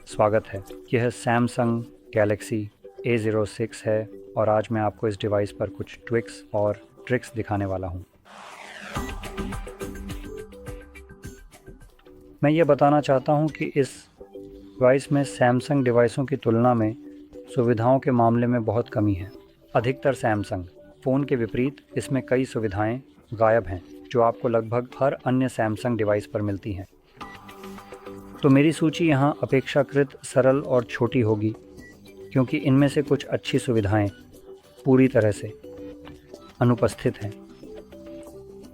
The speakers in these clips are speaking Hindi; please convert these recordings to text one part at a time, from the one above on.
स्वागत है। यह सैमसंग गैलेक्सी A06 है और आज मैं आपको इस डिवाइस पर कुछ ट्विक्स और ट्रिक्स दिखाने वाला हूँ। मैं ये बताना चाहता हूँ कि इस डिवाइस में सैमसंग डिवाइसों की तुलना में सुविधाओं के मामले में बहुत कमी है। अधिकतर सैमसंग फ़ोन के विपरीत इसमें कई सुविधाएं गायब हैं जो आपको लगभग हर अन्य सैमसंग डिवाइस पर मिलती हैं। तो मेरी सूची यहाँ अपेक्षाकृत सरल और छोटी होगी क्योंकि इनमें से कुछ अच्छी सुविधाएं पूरी तरह से अनुपस्थित हैं।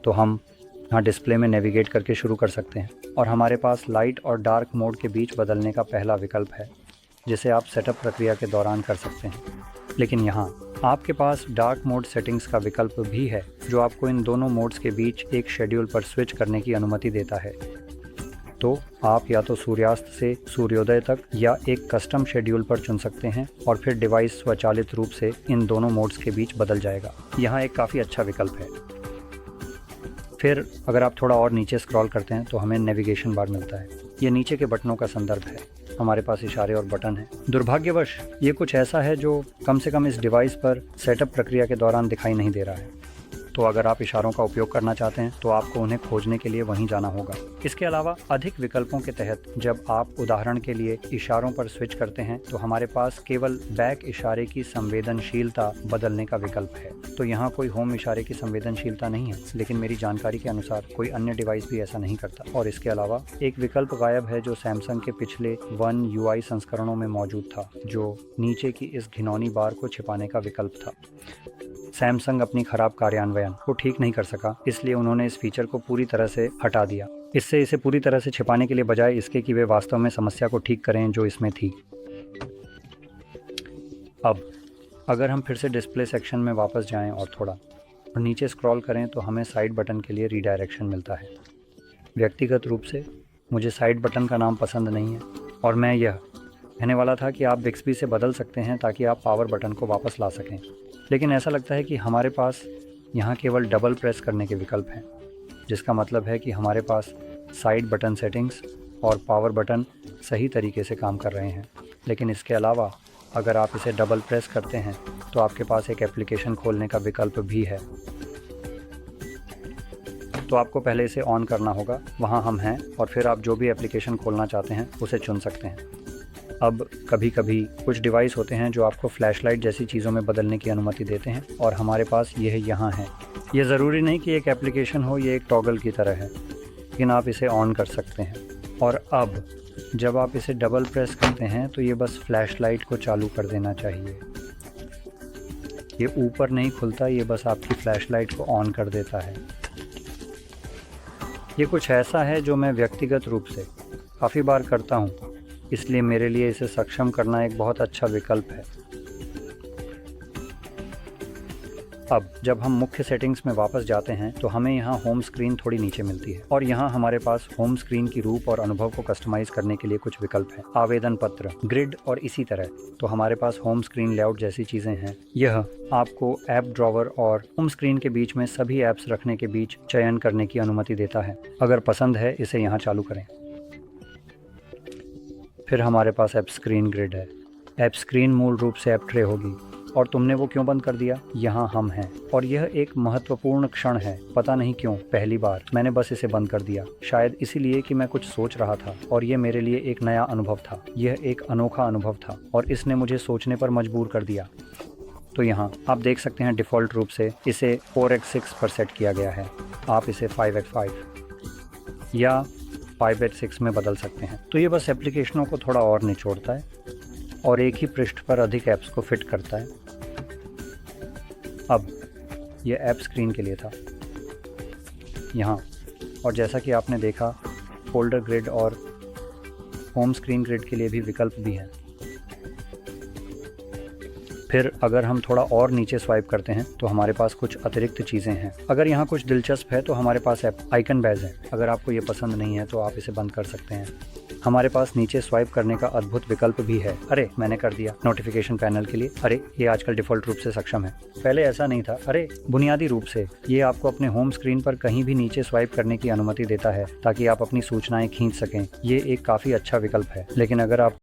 तो हम यहाँ डिस्प्ले में नेविगेट करके शुरू कर सकते हैं और हमारे पास लाइट और डार्क मोड के बीच बदलने का पहला विकल्प है जिसे आप सेटअप प्रक्रिया के दौरान कर सकते हैं। लेकिन यहाँ आपके पास डार्क मोड सेटिंग्स का विकल्प भी है जो आपको इन दोनों मोड्स के बीच एक शेड्यूल पर स्विच करने की अनुमति देता है। तो आप या तो सूर्यास्त से सूर्योदय तक या एक कस्टम शेड्यूल पर चुन सकते हैं और फिर डिवाइस स्वचालित रूप से इन दोनों मोड्स के बीच बदल जाएगा। यहाँ एक काफ़ी अच्छा विकल्प है। फिर अगर आप थोड़ा और नीचे स्क्रॉल करते हैं तो हमें नेविगेशन बार मिलता है। ये नीचे के बटनों का संदर्भ है। हमारे पास इशारे और बटन हैं। दुर्भाग्यवश ये कुछ ऐसा है जो कम से कम इस डिवाइस पर सेटअप प्रक्रिया के दौरान दिखाई नहीं दे रहा है। तो अगर आप इशारों का उपयोग करना चाहते हैं तो आपको उन्हें खोजने के लिए वहीं जाना होगा। इसके अलावा अधिक विकल्पों के तहत जब आप उदाहरण के लिए इशारों पर स्विच करते हैं तो हमारे पास केवल बैक इशारे की संवेदनशीलता बदलने का विकल्प है। तो यहाँ कोई होम इशारे की संवेदनशीलता नहीं है, लेकिन मेरी जानकारी के अनुसार कोई अन्य डिवाइस भी ऐसा नहीं करता। और इसके अलावा एक विकल्प गायब है जो सैमसंग के पिछले One UI संस्करणों में मौजूद था, जो नीचे की इस घिनौनी बार को छिपाने का विकल्प था। सैमसंग अपनी खराब कार्यान्वयन को ठीक नहीं कर सका, इसलिए उन्होंने इस फीचर को पूरी तरह से हटा दिया। इससे इसे पूरी तरह से छिपाने के लिए बजाय इसके कि वे वास्तव में समस्या को ठीक करें जो इसमें थी। अब अगर हम फिर से डिस्प्ले सेक्शन में वापस जाएं और थोड़ा और नीचे स्क्रॉल करें तो हमें साइड बटन के लिए रीडायरेक्शन मिलता है। व्यक्तिगत रूप से मुझे साइड बटन का नाम पसंद नहीं है और मैं यह कहने वाला था कि आप बिक्सबी से बदल सकते हैं ताकि आप पावर बटन को वापस ला सकें, लेकिन ऐसा लगता है कि हमारे पास यहाँ केवल डबल प्रेस करने के विकल्प हैं, जिसका मतलब है कि हमारे पास साइड बटन सेटिंग्स और पावर बटन सही तरीके से काम कर रहे हैं। लेकिन इसके अलावा अगर आप इसे डबल प्रेस करते हैं तो आपके पास एक एप्लीकेशन खोलने का विकल्प भी है। तो आपको पहले इसे ऑन करना होगा, वहाँ हम हैं, और फिर आप जो भी एप्लीकेशन खोलना चाहते हैं उसे चुन सकते हैं। अब कभी कभी कुछ डिवाइस होते हैं जो आपको फ्लैशलाइट जैसी चीज़ों में बदलने की अनुमति देते हैं और हमारे पास यह यहाँ है। यह ज़रूरी नहीं कि एक एप्लीकेशन हो, ये एक टॉगल की तरह है, लेकिन आप इसे ऑन कर सकते हैं। और अब जब आप इसे डबल प्रेस करते हैं तो ये बस फ्लैशलाइट को चालू कर देना चाहिए। ये ऊपर नहीं खुलता, ये बस आपकी फ्लैशलाइट को ऑन कर देता है। ये कुछ ऐसा है जो मैं व्यक्तिगत रूप से काफ़ी बार करता हूँ, इसलिए मेरे लिए इसे सक्षम करना एक बहुत अच्छा विकल्प है। अब जब हम मुख्य सेटिंग्स में वापस जाते हैं तो हमें यहाँ होम स्क्रीन थोड़ी नीचे मिलती है और यहाँ हमारे पास होम स्क्रीन की रूप और अनुभव को कस्टमाइज करने के लिए कुछ विकल्प हैं। आवेदन पत्र, ग्रिड और इसी तरह। तो हमारे पास होम स्क्रीन लेआउट जैसी चीज़ें हैं। यह आपको ऐप ड्रॉवर और होम स्क्रीन के बीच में सभी ऐप्स रखने के बीच चयन करने की अनुमति देता है। अगर पसंद है इसे यहाँ चालू करें। फिर हमारे पास ऐप स्क्रीन ग्रिड है। ऐप स्क्रीन मूल रूप से ऐप ट्रे होगी। और तुमने वो क्यों बंद कर दिया? यहाँ हम हैं और यह एक महत्वपूर्ण क्षण है। पता नहीं क्यों पहली बार मैंने बस इसे बंद कर दिया, शायद इसीलिए कि मैं कुछ सोच रहा था और ये मेरे लिए एक नया अनुभव था। यह एक अनोखा अनुभव था और इसने मुझे सोचने पर मजबूर कर दिया। तो यहाँ आप देख सकते हैं डिफ़ॉल्ट रूप से इसे 4x6 पर सेट किया गया है। आप इसे 5x5 या 5x6 में बदल सकते हैं। तो ये बस एप्लीकेशनों को थोड़ा और निचोड़ता है और एक ही पृष्ठ पर अधिक ऐप्स को फिट करता है। अब यह ऐप स्क्रीन के लिए था यहाँ, और जैसा कि आपने देखा फोल्डर ग्रिड और होम स्क्रीन ग्रिड के लिए भी विकल्प भी हैं। फिर अगर हम थोड़ा और नीचे स्वाइप करते हैं तो हमारे पास कुछ अतिरिक्त चीज़ें हैं। अगर यहाँ कुछ दिलचस्प है तो हमारे पास ऐप आइकन बैज है। अगर आपको ये पसंद नहीं है तो आप इसे बंद कर सकते हैं। हमारे पास नीचे स्वाइप करने का अद्भुत विकल्प भी है। अरे मैंने कर दिया। नोटिफिकेशन पैनल के लिए अरे ये आजकल डिफ़ॉल्ट रूप से सक्षम है, पहले ऐसा नहीं था। अरे बुनियादी रूप से ये आपको अपने होम स्क्रीन पर कहीं भी नीचे स्वाइप करने की अनुमति देता है ताकि आप अपनी सूचनाएं खींच सकें। ये एक काफ़ी अच्छा विकल्प है, लेकिन अगर आप